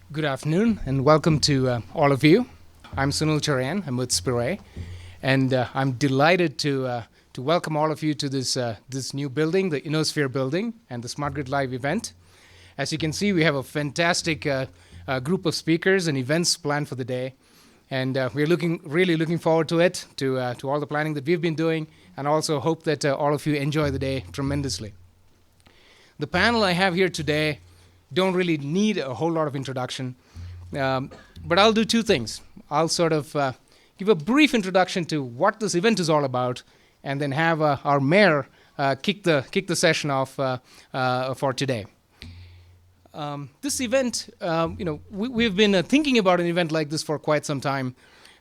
Good afternoon and welcome to all of you. I'm Sunil Charayan. I'm with Spirae, and I'm delighted to welcome all of you to this new building, the Innosphere building, and the Smart Grid Live event. As you can see, we have a fantastic group of speakers and events planned for the day, and we're really looking forward to it, to all the planning that we've been doing, and also hope that all of you enjoy the day tremendously. The panel I have here today don't really need a whole lot of introduction, but I'll do two things. I'll sort of give a brief introduction to what this event is all about, and then have our mayor kick the session off for today. This event, we've been thinking about an event like this for quite some time,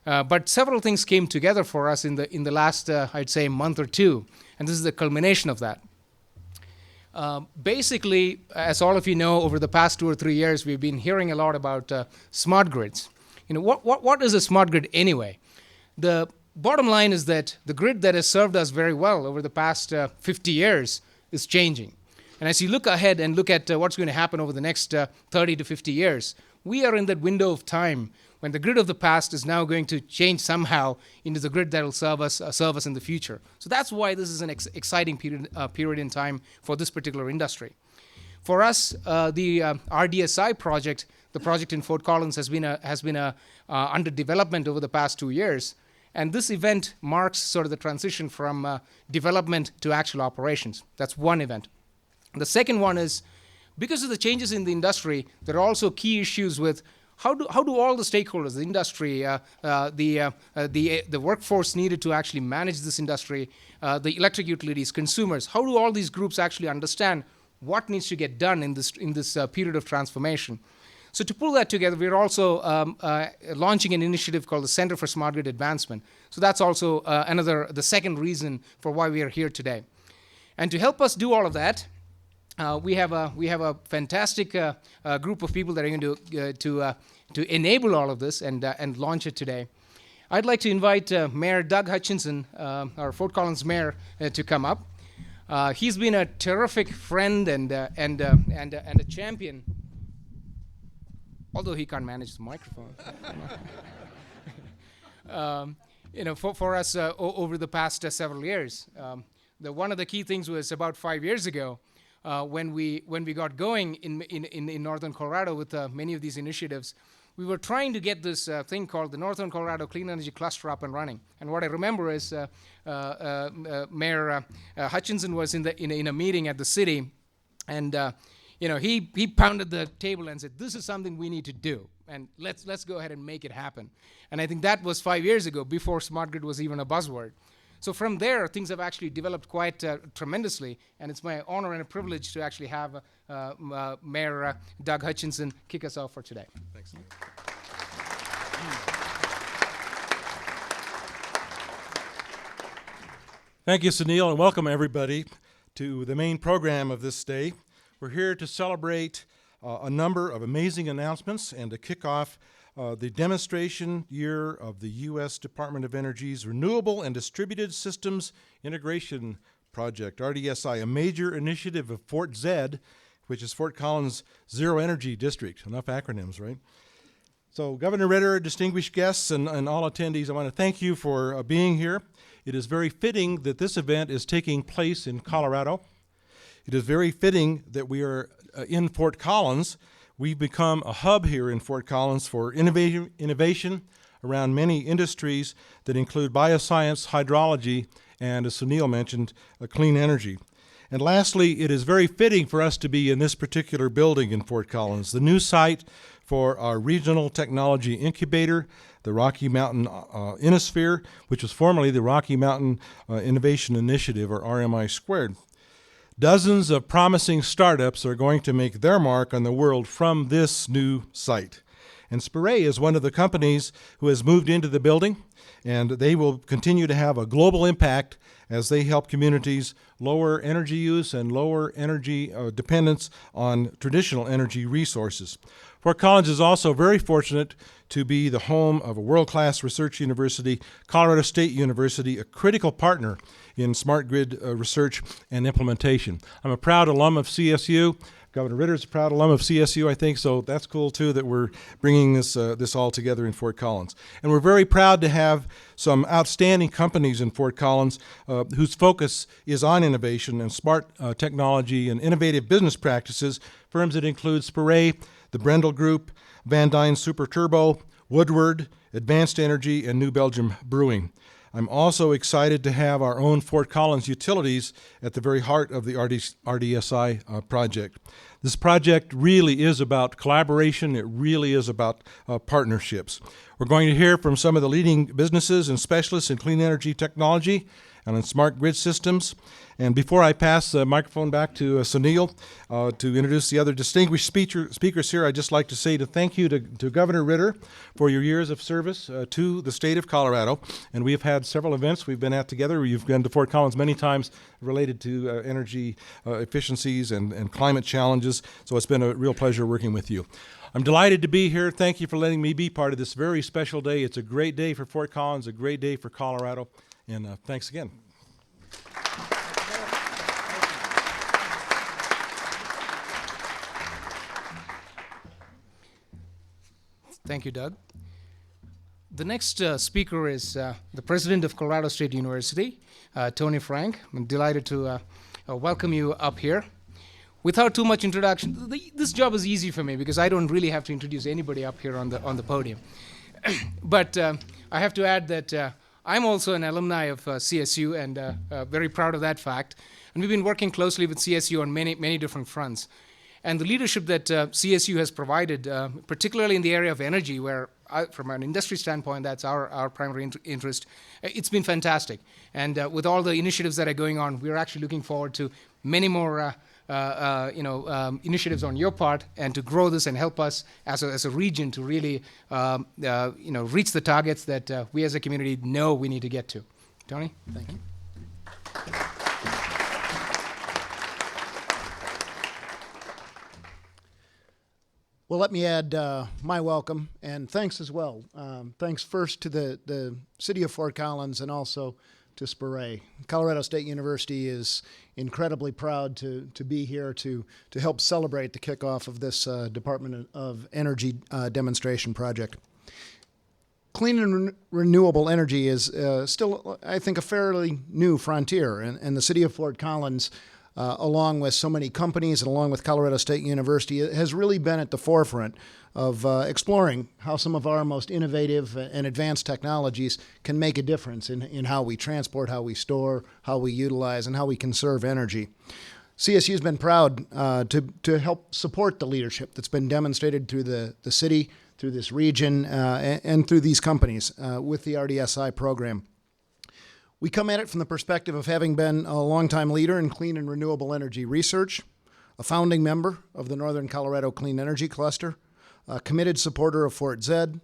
but several things came together for us in the last, I'd say, month or two, and this is the culmination of that. Basically, as all of you know, over the past 2 or 3 years, we've been hearing a lot about smart grids. What is a smart grid anyway? The bottom line is that the grid that has served us very well over the past 50 years is changing. And as you look ahead and look at what's going to happen over the next 30 to 50 years, we are in that window of time when the grid of the past is now going to change somehow into the grid that will serve us in the future. So that's why this is an exciting period in time for this particular industry. For us, the RDSI project, the project in Fort Collins, has been under development over the past 2 years, and this event marks sort of the transition from development to actual operations. That's one event. The second one is, because of the changes in the industry, there are also key issues with how do all the stakeholders, the industry, the workforce needed to actually manage this industry, the electric utilities, consumers, how do all these groups actually understand what needs to get done in this period of transformation? So to pull that together, we're also launching an initiative called the Center for Smart Grid Advancement. So that's also the second reason for why we are here today. And to help us do all of that, we have a fantastic group of people that are going to enable all of this and launch it today. I'd like to invite Mayor Doug Hutchinson, our Fort Collins mayor, to come up. He's been a terrific friend and a champion, although he can't manage the microphone. For us over the past several years. One of the key things was about 5 years ago. When we got going in Northern Colorado with many of these initiatives, we were trying to get this thing called the Northern Colorado Clean Energy Cluster up and running. And what I remember is Mayor Hutchinson was in a meeting at the city, and he pounded the table and said, "This is something we need to do, and let's go ahead and make it happen." And I think that was 5 years ago, before smart grid was even a buzzword. So from there, things have actually developed quite tremendously, and it's my honor and a privilege to actually have Mayor Doug Hutchinson kick us off for today. Thanks. Thank you, Sunil, and welcome everybody to the main program of this day. We're here to celebrate a number of amazing announcements and to kick off the demonstration year of the U.S. Department of Energy's Renewable and Distributed Systems Integration Project, RDSI, a major initiative of Fort Z, which is Fort Collins Zero Energy District. Enough acronyms, right? So Governor Ritter, distinguished guests, and all attendees, I want to thank you for being here. It is very fitting that this event is taking place in Colorado. It is very fitting that we are in Fort Collins. We've become a hub here in Fort Collins for innovation around many industries that include bioscience, hydrology, and, as Sunil mentioned, clean energy. And lastly, it is very fitting for us to be in this particular building in Fort Collins, the new site for our Regional Technology Incubator, the Rocky Mountain Innosphere, which was formerly the Rocky Mountain Innovation Initiative, or RMI squared. Dozens of promising startups are going to make their mark on the world from this new site. And Spirae is one of the companies who has moved into the building, and they will continue to have a global impact as they help communities lower energy use and lower energy dependence on traditional energy resources. Fort Collins is also very fortunate to be the home of a world-class research university, Colorado State University, a critical partner in smart grid research and implementation. I'm a proud alum of CSU, Governor Ritter is a proud alum of CSU, I think, so that's cool too that we're bringing this all together in Fort Collins. And we're very proud to have some outstanding companies in Fort Collins whose focus is on innovation and smart technology and innovative business practices, firms that include Spirae, the Brendel Group, Van Dyne Super Turbo, Woodward, Advanced Energy, and New Belgium Brewing. I'm also excited to have our own Fort Collins utilities at the very heart of the RDSI project. This project really is about collaboration. It really is about partnerships. We're going to hear from some of the leading businesses and specialists in clean energy technology and in smart grid systems. And before I pass the microphone back to Sunil to introduce the other distinguished speakers here, I'd just like to say thank you to Governor Ritter for your years of service to the state of Colorado. And we've had several events we've been at together. You've been to Fort Collins many times related to energy efficiencies and climate challenges. So it's been a real pleasure working with you. I'm delighted to be here. Thank you for letting me be part of this very special day. It's a great day for Fort Collins, a great day for Colorado. And thanks again. Thank you, Doug. The next speaker is the president of Colorado State University, Tony Frank. I'm delighted to welcome you up here. Without too much introduction, this job is easy for me because I don't really have to introduce anybody up here on the podium. But I have to add that I'm also an alumni of CSU and very proud of that fact. And we've been working closely with CSU on many different fronts. And the leadership that CSU has provided, particularly in the area of energy, where from an industry standpoint, that's our primary interest, it's been fantastic. And with all the initiatives that are going on, we're actually looking forward to many more initiatives on your part and to grow this and help us as a region to really reach the targets that we as a community know we need to get to. Tony, thank you. Well, let me add my welcome and thanks as well. Thanks first to the city of Fort Collins and also to Spirae. Colorado State University is incredibly proud to be here to help celebrate the kickoff of this Department of Energy demonstration project. Clean and renewable energy is still, I think, a fairly new frontier, and the city of Fort Collins, along with so many companies and along with Colorado State University, has really been at the forefront of exploring how some of our most innovative and advanced technologies can make a difference in how we transport, how we store, how we utilize, and how we conserve energy. CSU has been proud to help support the leadership that's been demonstrated through the city, through this region, and through these companies with the RDSI program. We come at it from the perspective of having been a longtime leader in clean and renewable energy research, a founding member of the Northern Colorado Clean Energy Cluster, a committed supporter of Fort Zed,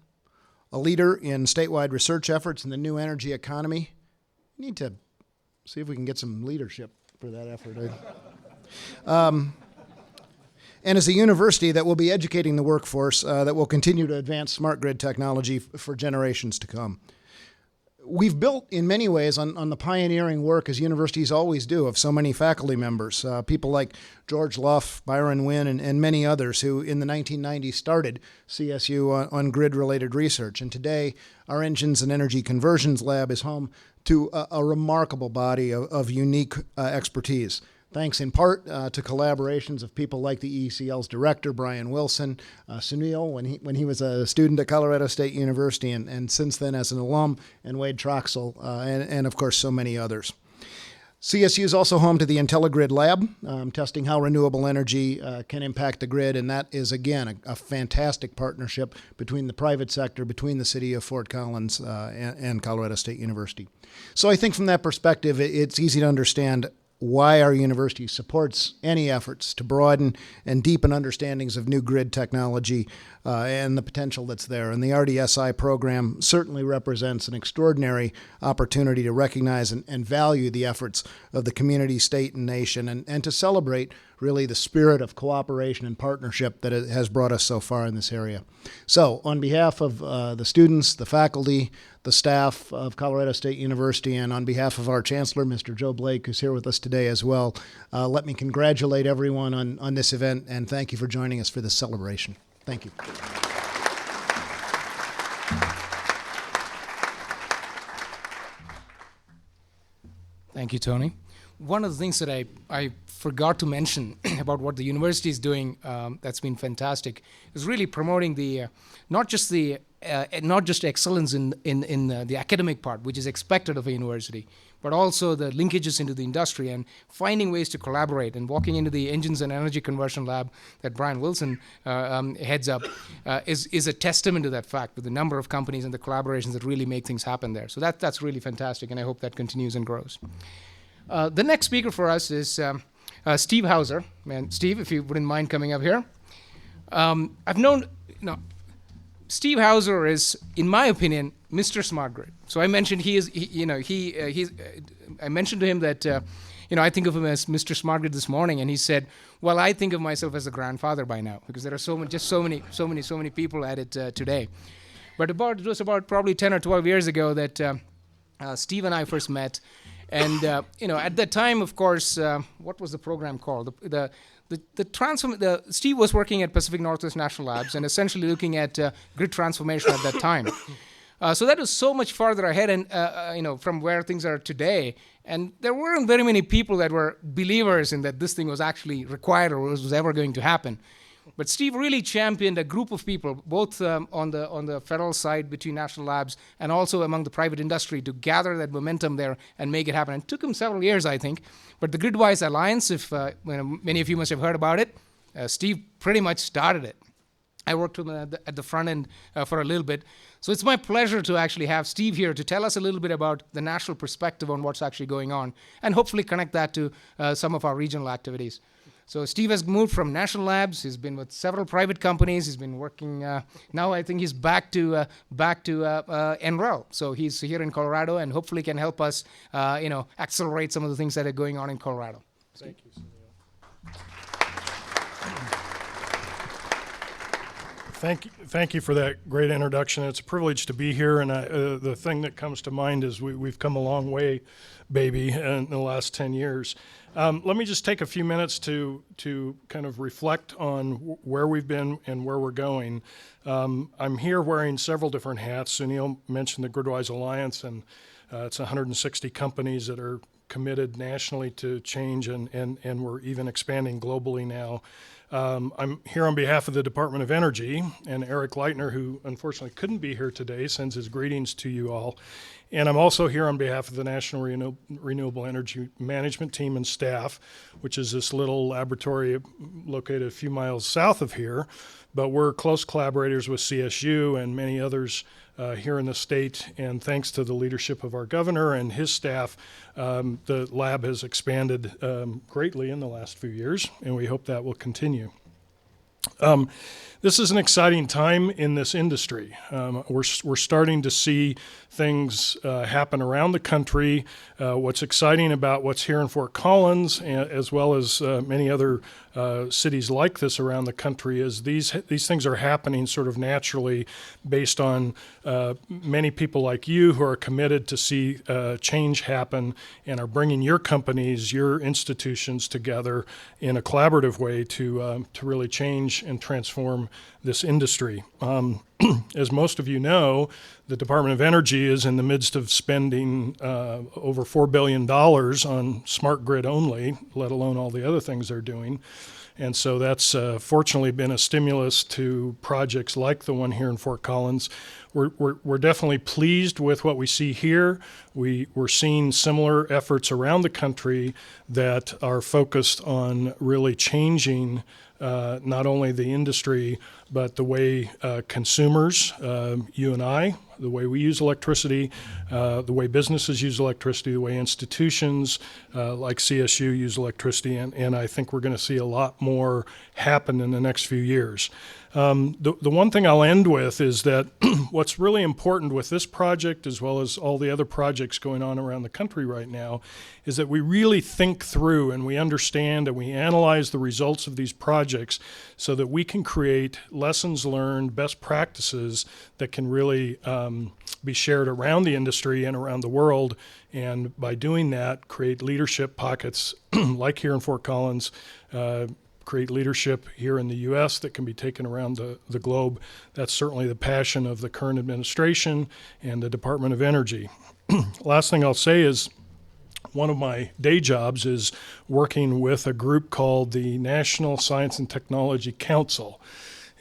a leader in statewide research efforts in the new energy economy. We need to see if we can get some leadership for that effort. And as a university that will be educating the workforce that will continue to advance smart grid technology for generations to come. We've built, in many ways, on the pioneering work, as universities always do, of so many faculty members, people like George Luff, Byron Wynn, and many others who in the 1990s started CSU on grid-related research. And today, our Engines and Energy Conversions Lab is home to a remarkable body of unique expertise. Thanks in part to collaborations of people like the EECL's director, Brian Wilson, Sunil, when he was a student at Colorado State University, and since then as an alum, and Wade Troxel, and of course so many others. CSU is also home to the IntelliGrid Lab, testing how renewable energy can impact the grid, and that is, again, a fantastic partnership between the private sector, between the city of Fort Collins and Colorado State University. So I think from that perspective, it's easy to understand why our university supports any efforts to broaden and deepen understandings of new grid technology and the potential that's there. And the RDSI program certainly represents an extraordinary opportunity to recognize and value the efforts of the community, state, and nation, and to celebrate really the spirit of cooperation and partnership that it has brought us so far in this area. So on behalf of the students, the faculty, the staff of Colorado State University, and on behalf of our Chancellor, Mr. Joe Blake, who's here with us today as well, let me congratulate everyone on this event, and thank you for joining us for this celebration. Thank you. Thank you, Tony. One of the things that I forgot to mention about what the university is doing that's been fantastic is really promoting the not just excellence in the academic part, which is expected of a university, but also the linkages into the industry and finding ways to collaborate. And walking into the engines and energy conversion lab that Brian Wilson heads up is a testament to that fact, with the number of companies and the collaborations that really make things happen there. So that's really fantastic, and I hope that continues and grows. The next speaker for us is Steve Hauser. And Steve, if you wouldn't mind coming up here. I've known, Steve Hauser is, in my opinion, Mr. Smart Grid. So I mentioned I mentioned to him that I think of him as Mr. Smart Grid this morning, and he said, "Well, I think of myself as a grandfather by now, because there are so many people at it today." But it was about probably 10 or 12 years ago that Steve and I first met. And at that time, of course, what was the program called? Steve was working at Pacific Northwest National Labs and essentially looking at grid transformation at that time. So that was so much farther ahead, and from where things are today. And there weren't very many people that were believers in that this thing was actually required or was ever going to happen. But Steve really championed a group of people, both on the federal side between national labs and also among the private industry, to gather that momentum there and make it happen. And it took him several years, I think. But the GridWise Alliance, if many of you must have heard about it, Steve pretty much started it. I worked with him at the front end for a little bit. So it's my pleasure to actually have Steve here to tell us a little bit about the national perspective on what's actually going on, and hopefully connect that to some of our regional activities. So Steve has moved from national labs. He's been with several private companies. He's been working. Now I think he's back to NREL. So he's here in Colorado, and hopefully can help us, accelerate some of the things that are going on in Colorado. Thank you, Sunil. Thank you for that great introduction. It's a privilege to be here, and the thing that comes to mind is we've come a long way, baby, in the last 10 years. Let me just take a few minutes to kind of reflect on where we've been and where we're going. I'm here wearing several different hats. Sunil mentioned the GridWise Alliance, and it's 160 companies that are committed nationally to change, and we're even expanding globally now. I'm here on behalf of the Department of Energy, and Eric Leitner, who unfortunately couldn't be here today, sends his greetings to you all. And I'm also here on behalf of the National Renewable Energy Management Team and staff, which is this little laboratory located a few miles south of here. But we're close collaborators with CSU and many others here in the state. And thanks to the leadership of our governor and his staff, the lab has expanded greatly in the last few years, and we hope that will continue. This is an exciting time in this industry. We're starting to see things happen around the country. What's exciting about what's here in Fort Collins, as well as many other cities like this around the country, is these things are happening sort of naturally based on many people like you who are committed to see change happen and are bringing your companies, your institutions together in a collaborative way to really change and transform this industry. As most of you know, the Department of Energy is in the midst of spending over $4 billion on smart grid only, let alone all the other things they're doing. And so that's fortunately been a stimulus to projects like the one here in Fort Collins. We're definitely pleased with what we see here. We're seeing similar efforts around the country that are focused on really changing not only the industry, but the way consumers, you and I, the way we use electricity, the way businesses use electricity, the way institutions like CSU use electricity, and I think we're going to see a lot more happen in the next few years. The one thing I'll end with is that what's really important with this project, as well as all the other projects projects going on around the country right now is that we really think through and we understand and we analyze the results of these projects so that we can create lessons learned, best practices that can really be shared around the industry and around the world. And by doing that, create leadership pockets like here in Fort Collins, create leadership here in the U.S. that can be taken around the globe. That's certainly the passion of the current administration and the Department of Energy. Last thing I'll say is one of my day jobs is working with a group called the National Science and Technology Council.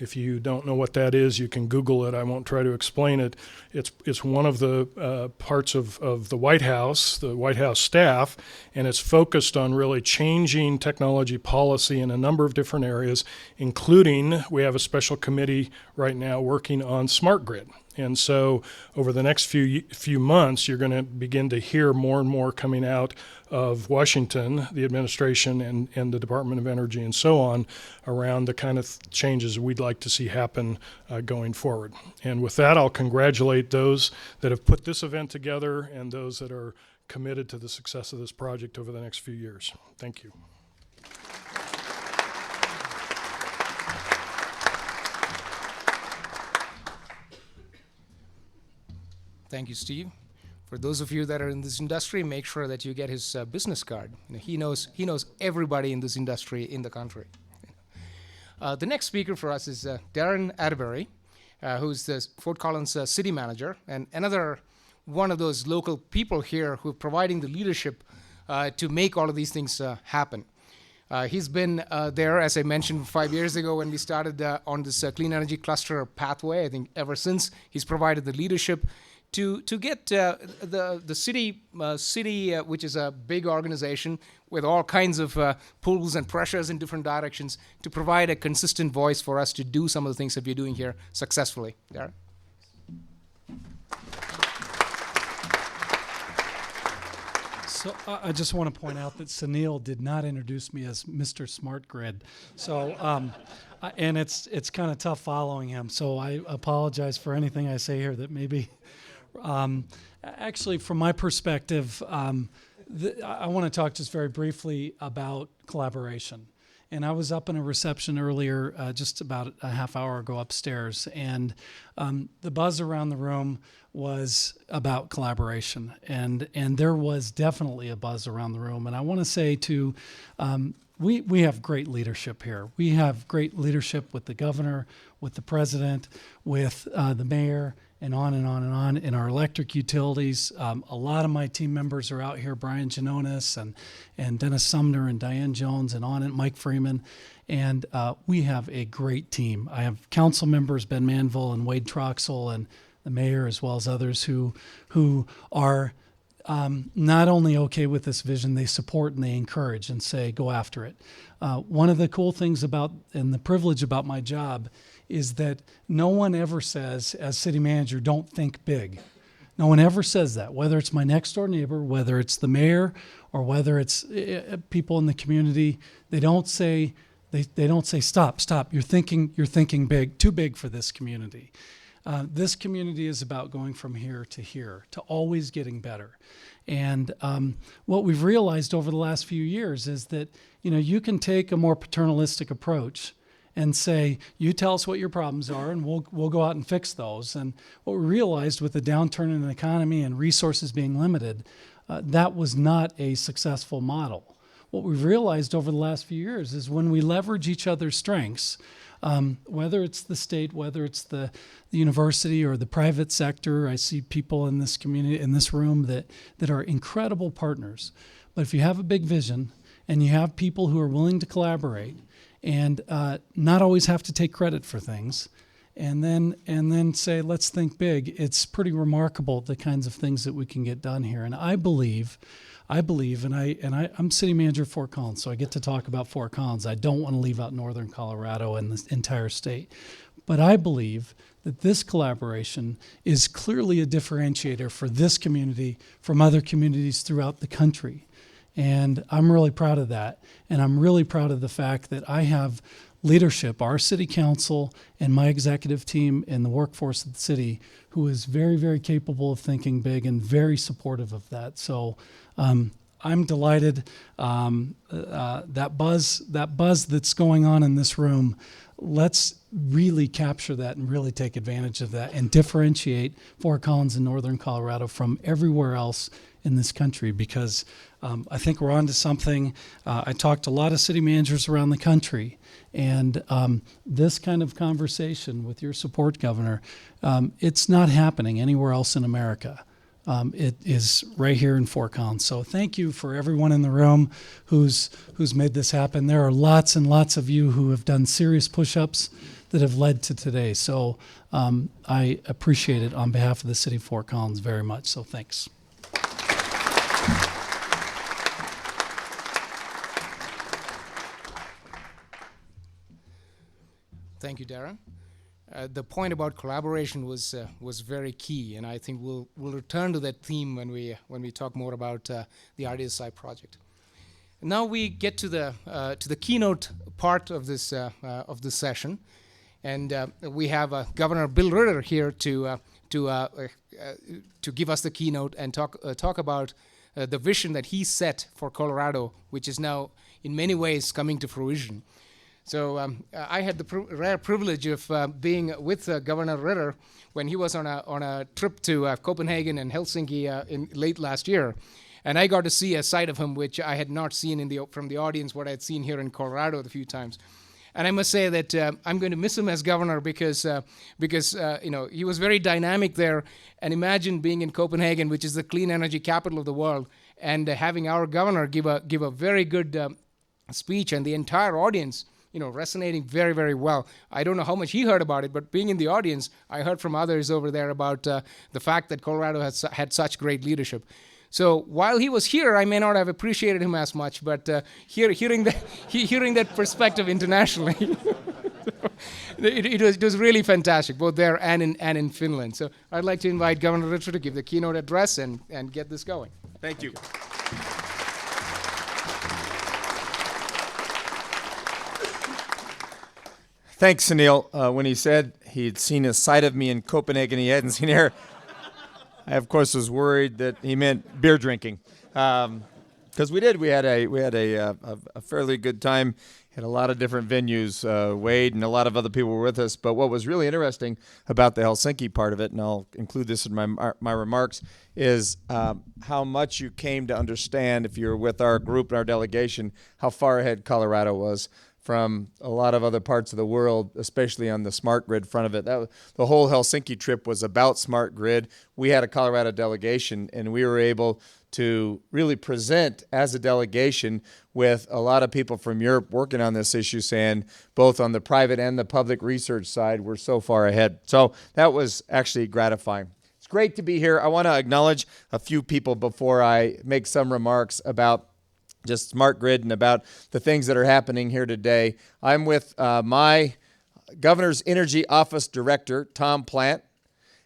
If you don't know what that is, you can Google it. I won't try to explain it. It's one of the parts of the White House staff, and it's focused on really changing technology policy in a number of different areas, including we have a special committee right now working on smart grid. And so over the next few months, you're going to begin to hear more and more coming out of Washington, the administration, and the Department of Energy and so on around the kind of changes we'd like to see happen going forward. And with that, I'll congratulate those that have put this event together and those that are committed to the success of this project over the next few years. Thank you. Thank you, Steve. For those of you that are in this industry, make sure that you get his business card. He knows everybody in this industry in the country. The next speaker for us is Darren Atterbury, who's the Fort Collins city manager, and another one of those local people here who are providing the leadership to make all of these things happen. He's been there, as I mentioned, 5 years ago when we started on this clean energy cluster pathway. I think ever since he's provided the leadership to get the city, which is a big organization with all kinds of pulls and pressures in different directions, to provide a consistent voice for us to do some of the things that we're doing here successfully. Darren? So I just want to point out that Sunil did not introduce me as Mr. Smart Grid. So, and it's kind of tough following him. So I apologize for anything I say here that maybe. Actually, from my perspective, I want to talk just very briefly about collaboration. And I was up in a reception earlier, just about a half hour ago upstairs, and the buzz around the room was about collaboration. And there was definitely a buzz around the room. And I want to say we have great leadership here. We have great leadership with the governor, with the president, with the mayor, and on and on and on. In our electric utilities, a lot of my team members are out here, Brian Janonis and Dennis Sumner and Diane Jones and on it, Mike Freeman. And we have a great team. I have council members, Ben Manville and Wade Troxel, and the mayor, as well as others who are not only okay with this vision, they support and they encourage and say, go after it. One of the cool things about and the privilege about my job is that no one ever says, as city manager, don't think big. No one ever says that, whether it's my next door neighbor, whether it's the mayor, or whether it's people in the community. They don't say stop, you're thinking big, too big for this community. This community is about going from here, to always getting better. And what we've realized over the last few years is that, you can take a more paternalistic approach and say, you tell us what your problems are and we'll go out and fix those. And what we realized with the downturn in the economy and resources being limited, that was not a successful model. What we've realized over the last few years is when we leverage each other's strengths, whether it's the state, whether it's the university or the private sector, I see people in this community, in this room that are incredible partners. But if you have a big vision and you have people who are willing to collaborate and not always have to take credit for things, and then say, let's think big, it's pretty remarkable the kinds of things that we can get done here. And I believe, and I'm city manager of Fort Collins, so I get to talk about Fort Collins. I don't want to leave out northern Colorado and the entire state. But I believe that this collaboration is clearly a differentiator for this community from other communities throughout the country. And I'm really proud of that. And I'm really proud of the fact that I have leadership, our city council and my executive team and the workforce of the city, who is very, very capable of thinking big and very supportive of that. So I'm delighted. That buzz that's going on in this room, let's really capture that and really take advantage of that and differentiate Fort Collins and Northern Colorado from everywhere else in this country, because I think we're onto something. I talked to a lot of city managers around the country, and this kind of conversation with your support, Governor, it's not happening anywhere else in America. It is right here in Fort Collins. So thank you for everyone in the room who's made this happen. There are lots and lots of you who have done serious push-ups that have led to today. So I appreciate it on behalf of the city of Fort Collins very much. So thanks. Thank you, Darren. The point about collaboration was very key, and I think we'll return to that theme when we talk more about the RDSI project. Now we get to the keynote part of this session, and we have Governor Bill Ritter here to give us the keynote and talk about the vision that he set for Colorado, which is now in many ways coming to fruition. So I had the rare privilege of being with Governor Ritter when he was on a trip to Copenhagen and Helsinki in late last year, and I got to see a side of him which I had not seen from the audience, what I had seen here in Colorado a few times. And I must say that I'm going to miss him as governor because he was very dynamic there. And imagine being in Copenhagen, which is the clean energy capital of the world, and having our governor give a very good speech, and the entire audience resonating very, very well. I don't know how much he heard about it, but being in the audience, I heard from others over there about the fact that Colorado has had such great leadership. So while he was here, I may not have appreciated him as much, but hearing that perspective internationally, it was really fantastic, both there and in Finland. So I'd like to invite Governor Ritter to give the keynote address and get this going. Thank you. Thanks, Sunil. When he said he'd seen a side of me in Copenhagen he hadn't seen here, I of course was worried that he meant beer drinking, because we did. We had a fairly good time. Had a lot of different venues. Wade and a lot of other people were with us. But what was really interesting about the Helsinki part of it, and I'll include this in my remarks, is how much you came to understand, if you're with our group and our delegation, how far ahead Colorado was from a lot of other parts of the world, especially on the smart grid front of it. The whole Helsinki trip was about smart grid. We had a Colorado delegation, and we were able to really present as a delegation with a lot of people from Europe working on this issue, saying both on the private and the public research side, we're so far ahead. So that was actually gratifying. It's great to be here. I want to acknowledge a few people before I make some remarks about just smart grid and about the things that are happening here today. I'm with my Governor's Energy Office Director, Tom Plant,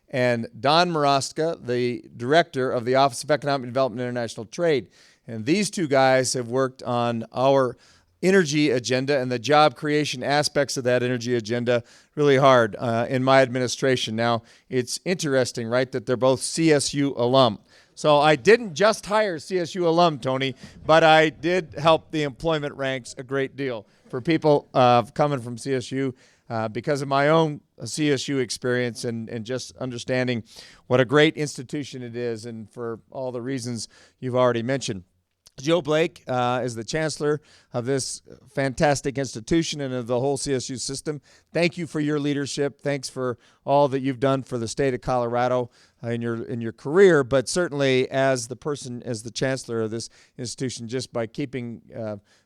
and Don Moroska, the Director of the Office of Economic Development and International Trade. And these two guys have worked on our energy agenda and the job creation aspects of that energy agenda really hard in my administration. Now, it's interesting, right, that they're both CSU alum. So I didn't just hire CSU alum, Tony, but I did help the employment ranks a great deal for people coming from CSU because of my own CSU experience and just understanding what a great institution it is, and for all the reasons you've already mentioned. Joe Blake is the chancellor of this fantastic institution and of the whole CSU system. Thank you for your leadership. Thanks for all that you've done for the state of Colorado in your career, but certainly as the chancellor of this institution, just by keeping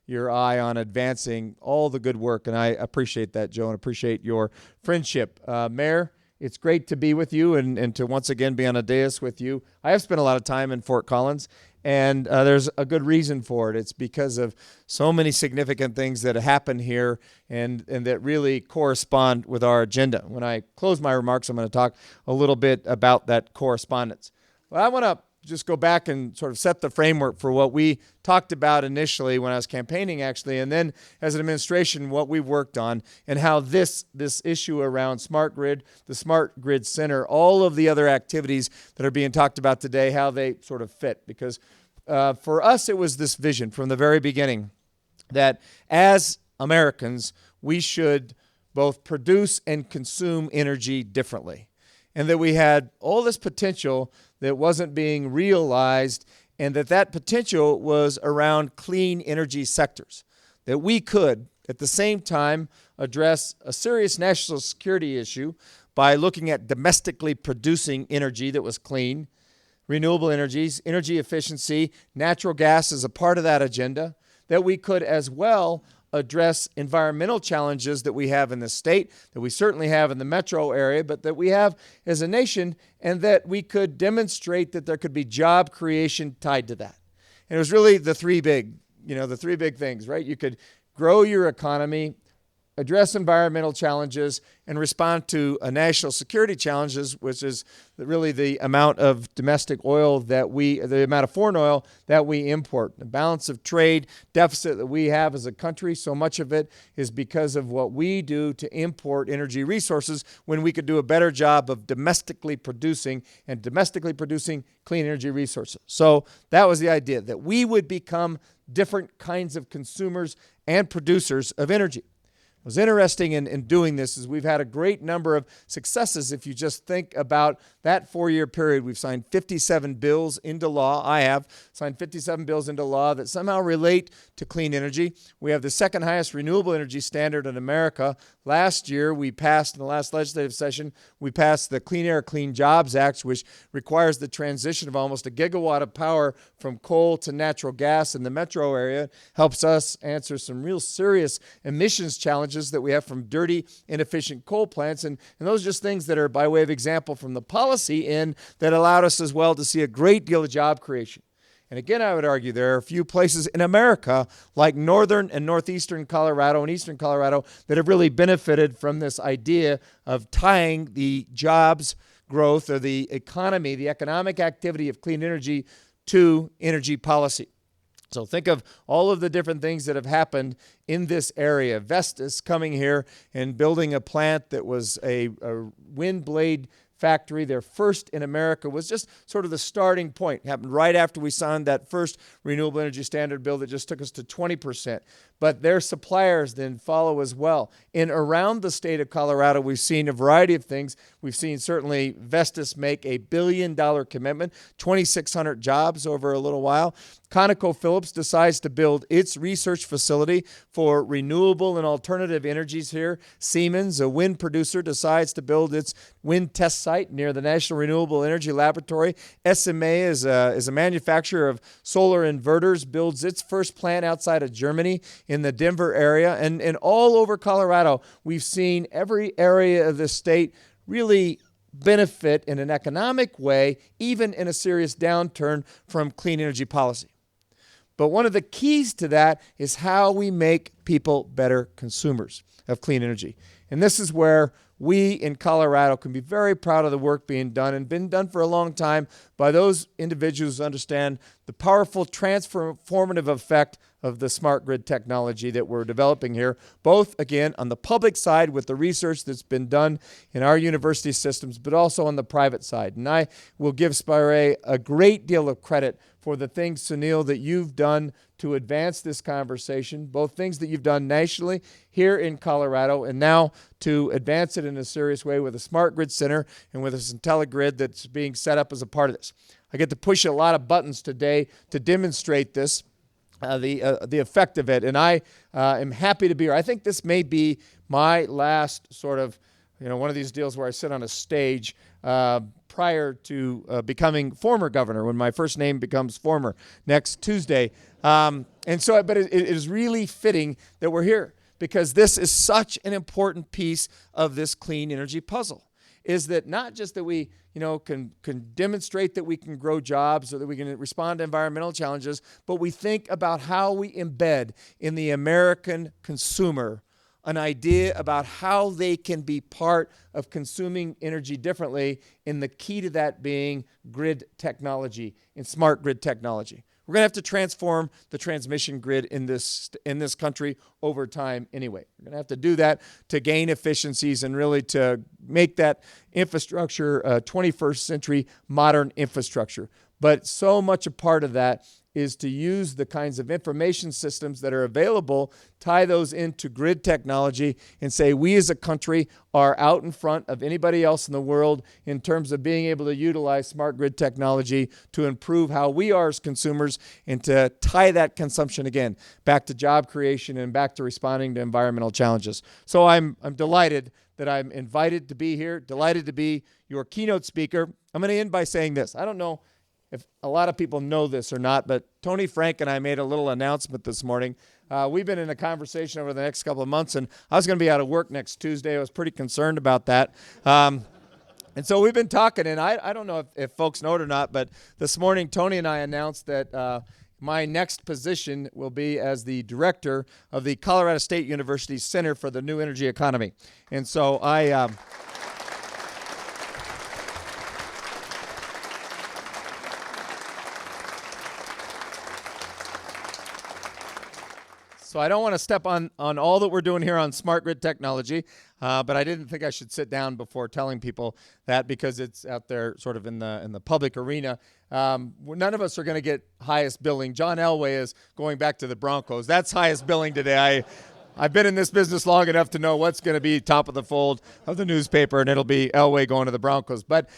your eye on advancing all the good work. And I appreciate that, Joe, and appreciate your friendship. Mayor, it's great to be with you and to once again be on a dais with you. I have spent a lot of time in Fort Collins, and there's a good reason for it. It's because of so many significant things that happen here and that really correspond with our agenda. When I close my remarks, I'm going to talk a little bit about that correspondence. But I want to just go back and sort of set the framework for what we talked about initially when I was campaigning, actually, and then as an administration, what we've worked on, and how this issue around smart grid, the Smart Grid Center, all of the other activities that are being talked about today, how they sort of fit. Because for us, it was this vision from the very beginning that as Americans, we should both produce and consume energy differently, and that we had all this potential that wasn't being realized, and that potential was around clean energy sectors, that we could, at the same time, address a serious national security issue by looking at domestically producing energy that was clean, renewable energies, energy efficiency, natural gas is a part of that agenda, that we could as well address environmental challenges that we have in the state, that we certainly have in the metro area, but that we have as a nation, and that we could demonstrate that there could be job creation tied to that. And it was really the three big things, right? You could grow your economy, address environmental challenges, and respond to a national security challenges, which is really the amount of domestic oil the amount of foreign oil that we import. The balance of trade deficit that we have as a country, so much of it is because of what we do to import energy resources when we could do a better job of domestically producing clean energy resources. So that was the idea, that we would become different kinds of consumers and producers of energy. What's interesting in doing this is we've had a great number of successes. If you just think about that 4-year period, we've signed 57 bills into law. I have signed 57 bills into law that somehow relate to clean energy. We have the second highest renewable energy standard in America. Last year, we passed, in the last legislative session, we passed the Clean Air, Clean Jobs Act, which requires the transition of almost a gigawatt of power from coal to natural gas in the metro area. Helps us answer some real serious emissions challenges that we have from dirty, inefficient coal plants. And those are just things that are by way of example from the policy end that allowed us as well to see a great deal of job creation. And again, I would argue there are a few places in America like northern and northeastern Colorado and eastern Colorado that have really benefited from this idea of tying the jobs growth or the economy, the economic activity of clean energy to energy policy. So think of all of the different things that have happened in this area. Vestas coming here and building a plant that was a wind blade factory, their first in America, was just sort of the starting point. It happened right after we signed that first renewable energy standard bill that just took us to 20%. But their suppliers then follow as well. And around the state of Colorado, we've seen a variety of things. We've seen certainly Vestas make a $1 billion commitment, 2,600 jobs over a little while. ConocoPhillips decides to build its research facility for renewable and alternative energies here. Siemens, a wind producer, decides to build its wind test site near the National Renewable Energy Laboratory. SMA is a manufacturer of solar inverters, builds its first plant outside of Germany in the Denver area. And all over Colorado, we've seen every area of the state really benefit in an economic way, even in a serious downturn, from clean energy policy. But one of the keys to that is how we make people better consumers of clean energy. And this is where we in Colorado can be very proud of the work being done and been done for a long time by those individuals who understand the powerful transformative effect of the smart grid technology that we're developing here, both, again, on the public side with the research that's been done in our university systems, but also on the private side. And I will give Spirae a great deal of credit for the things, Sunil, that you've done to advance this conversation, both things that you've done nationally here in Colorado, and now to advance it in a serious way with a Smart Grid Center and with this IntelliGrid that's being set up as a part of this. I get to push a lot of buttons today to demonstrate this, the effect of it, and I am happy to be here. I think this may be my last sort of, one of these deals where I sit on a stage prior to becoming former governor, when my first name becomes former next Tuesday. But it is really fitting that we're here, because this is such an important piece of this clean energy puzzle, is that not just that we can demonstrate that we can grow jobs or that we can respond to environmental challenges, but we think about how we embed in the American consumer an idea about how they can be part of consuming energy differently, and the key to that being grid technology and smart grid technology. We're going to have to transform the transmission grid in this country over time anyway. We're going to have to do that to gain efficiencies and really to make that infrastructure 21st century modern infrastructure. But so much a part of that is to use the kinds of information systems that are available, tie those into grid technology, and say we as a country are out in front of anybody else in the world in terms of being able to utilize smart grid technology to improve how we are as consumers and to tie that consumption again back to job creation and back to responding to environmental challenges. So I'm delighted that I'm invited to be here, delighted to be your keynote speaker. I'm going to end by saying this. I don't know if a lot of people know this or not, but Tony Frank and I made a little announcement this morning. We've been in a conversation over the next couple of months, and I was going to be out of work next Tuesday. I was pretty concerned about that. And so we've been talking, and I don't know if folks know it or not, but this morning Tony and I announced that my next position will be as the director of the Colorado State University Center for the New Energy Economy. And so So I don't want to step on all that we're doing here on smart grid technology, but I didn't think I should sit down before telling people that because it's out there sort of in the public arena. None of us are going to get highest billing. John Elway is going back to the Broncos. That's highest billing today. I've been in this business long enough to know what's going to be top of the fold of the newspaper, and it'll be Elway going to the Broncos. But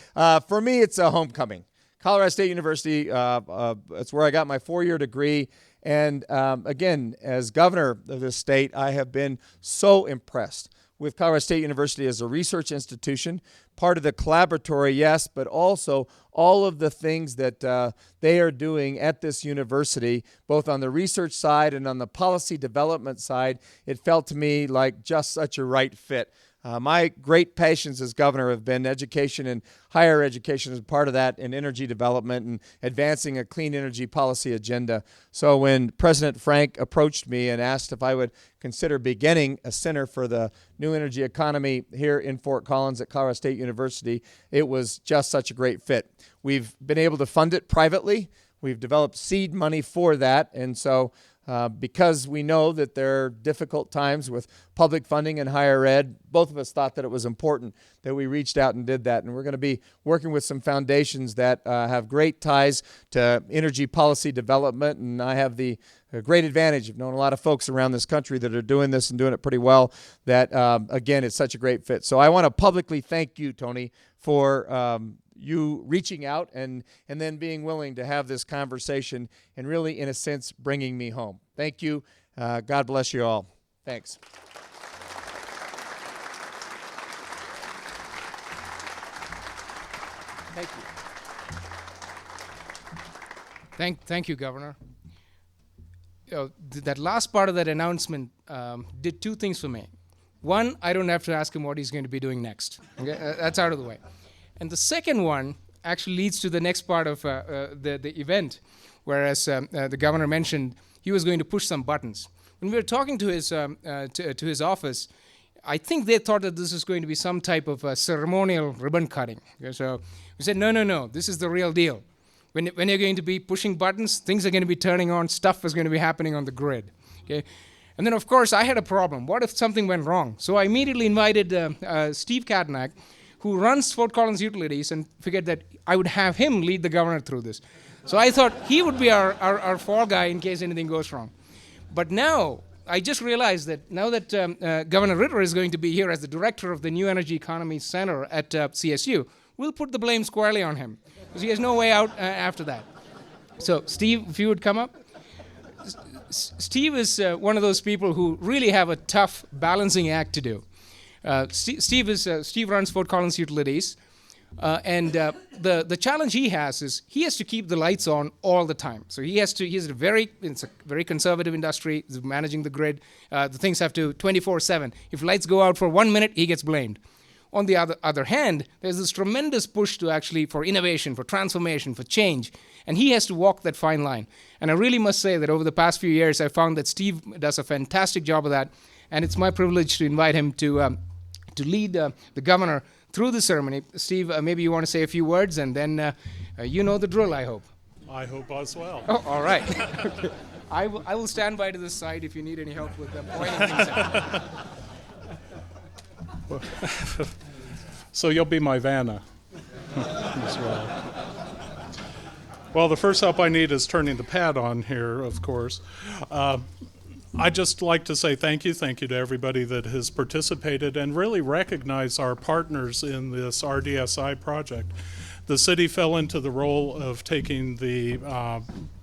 for me, it's a homecoming. Colorado State University, it's where I got my 4-year degree. And again, as governor of this state, I have been so impressed with Colorado State University as a research institution, part of the collaboratory, yes, but also all of the things that they are doing at this university, both on the research side and on the policy development side. It felt to me like just such a right fit. My great passions as governor have been education and higher education as part of that, and energy development and advancing a clean energy policy agenda. So when President Frank approached me and asked if I would consider beginning a center for the new energy economy here in Fort Collins at Colorado State University, it was just such a great fit. We've been able to fund it privately. We've developed seed money for that, and so because we know that there are difficult times with public funding and higher ed, both of us thought that it was important that we reached out and did that. And we're going to be working with some foundations that have great ties to energy policy development. And I have the great advantage of knowing a lot of folks around this country that are doing this and doing it pretty well, that, again, it's such a great fit. So I want to publicly thank you, Tony, for you reaching out and then being willing to have this conversation and really, in a sense, bringing me home. Thank you. God bless you all. Thanks. Thank you. Thank you, Governor. That last part of that announcement did two things for me. One, I don't have to ask him what he's going to be doing next. Okay? That's out of the way. And the second one actually leads to the next part of the event, whereas the governor mentioned he was going to push some buttons. When we were talking to his office, I think they thought that this was going to be some type of ceremonial ribbon cutting. Okay, so we said, no, this is the real deal. When you're going to be pushing buttons, things are going to be turning on, stuff is going to be happening on the grid. Okay. And then, of course, I had a problem. What if something went wrong? So I immediately invited Steve Catanach, who runs Fort Collins Utilities, and figured that I would have him lead the governor through this. So I thought he would be our fall guy in case anything goes wrong. But now, I just realized that now that Governor Ritter is going to be here as the director of the New Energy Economy Center at CSU, we'll put the blame squarely on him, because he has no way out after that. So Steve, if you would come up. Steve is one of those people who really have a tough balancing act to do. Steve runs Fort Collins Utilities, and the challenge he has is he has to keep the lights on all the time. So it's a very conservative industry, managing the grid. The things have to 24/7. If lights go out for 1 minute, he gets blamed. On the other hand, there's this tremendous push for innovation, for transformation, for change, and he has to walk that fine line. And I really must say that over the past few years, I found that Steve does a fantastic job of that. and it's my privilege to invite him to lead the governor through the ceremony. Steve, maybe you want to say a few words, and then you know the drill, I hope. I hope as well. Oh, all right. Okay. I will stand by to the side if you need any help with pointing things out. So you'll be my Vanna as well. Well, the first help I need is turning the pad on here, of course. I'd just like to say thank you to everybody that has participated and really recognize our partners in this RDSI project. The city fell into the role of taking the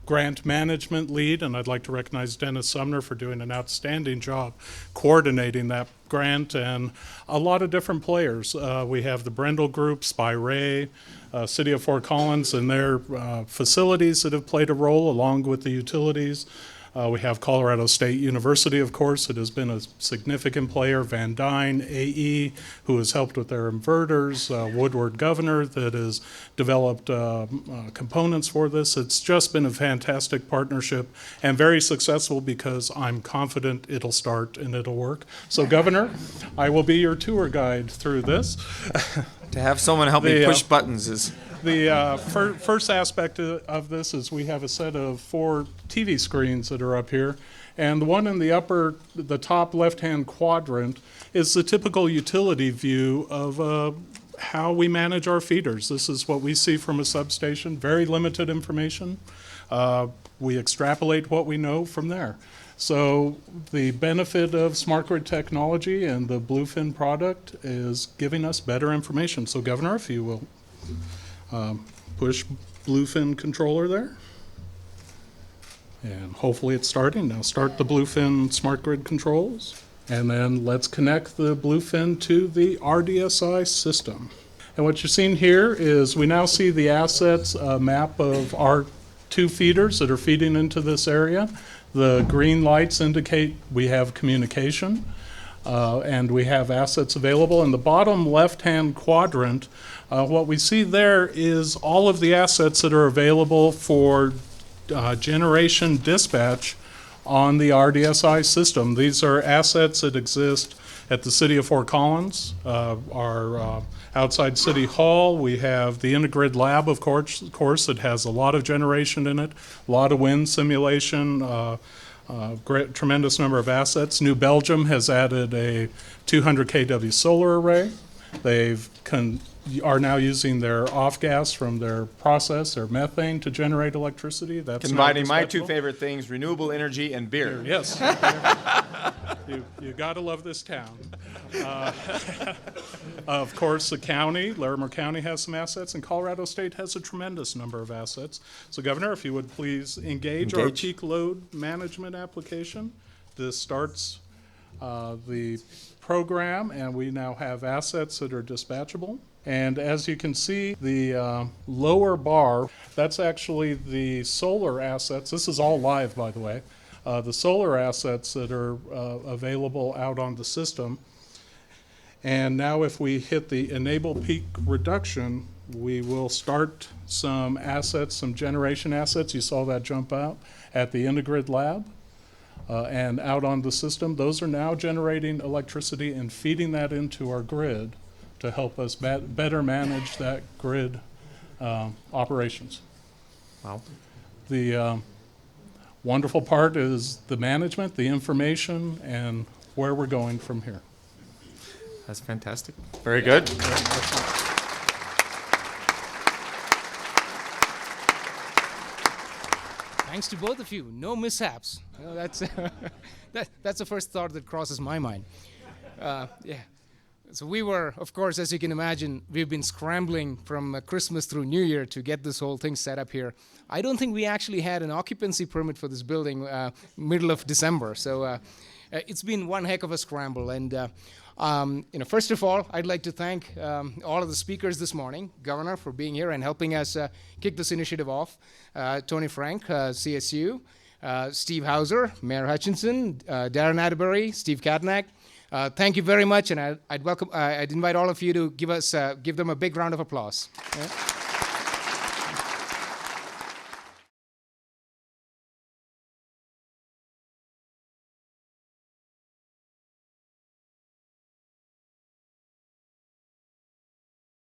grant management lead, and I'd like to recognize Dennis Sumner for doing an outstanding job coordinating that grant, and a lot of different players. We have the Brendel Group, Spirae, City of Fort Collins and their facilities that have played a role along with the utilities. We have Colorado State University, of course, that has been a significant player, Van Dyne, AE, who has helped with their inverters, Woodward Governor that has developed components for this. It's just been a fantastic partnership and very successful because I'm confident it'll start and it'll work. So, Governor, I will be your tour guide through this. To have someone help me push buttons is... The first aspect of this is we have a set of 4 TV screens that are up here, and the one in the top left-hand quadrant is the typical utility view of how we manage our feeders. This is what we see from a substation, very limited information. We extrapolate what we know from there. So the benefit of smart grid technology and the Bluefin product is giving us better information. So Governor, if you will. Push Bluefin controller there. And hopefully it's starting. Now start the Bluefin smart grid controls. And then let's connect the Bluefin to the RDSI system. And what you're seeing here is we now see the assets map of our 2 feeders that are feeding into this area. The green lights indicate we have communication. And we have assets available. In the bottom left-hand quadrant, what we see there is all of the assets that are available for generation dispatch on the RDSI system. These are assets that exist at the City of Fort Collins, our outside City Hall. We have the Intergrid Lab, of course, that has a lot of generation in it, a lot of wind simulation, tremendous number of assets. New Belgium has added a 200 kW solar array. They've are now using their off gas from their process, their methane, to generate electricity. That's combining my 2 favorite things, renewable energy and beer. Yes. You gotta love this town. Of course, the county, Larimer County has some assets, and Colorado State has a tremendous number of assets. So, Governor, if you would please engage our peak load management application. This starts the program, and we now have assets that are dispatchable. And as you can see, the lower bar, that's actually the solar assets. This is all live, by the way. The solar assets that are available out on the system. And now if we hit the enable peak reduction, we will start some assets, some generation assets. You saw that jump out at the Intergrid Lab and out on the system. Those are now generating electricity and feeding that into our grid to help us better manage that grid operations. Wow. The wonderful part is the management, the information, and where we're going from here. That's fantastic. Very good. Thanks to both of you. No mishaps. You know, that's the first thought that crosses my mind. Yeah. So we were, of course, as you can imagine, we've been scrambling from Christmas through New Year to get this whole thing set up here. I don't think we actually had an occupancy permit for this building middle of December. So it's been one heck of a scramble. And first of all, I'd like to thank all of the speakers this morning, Governor, for being here and helping us kick this initiative off. Tony Frank, CSU, Steve Hauser, Mayor Hutchinson, Darren Atterbury, Steve Catanach. Thank you very much, and I'd invite all of you to give them a big round of applause. Yeah?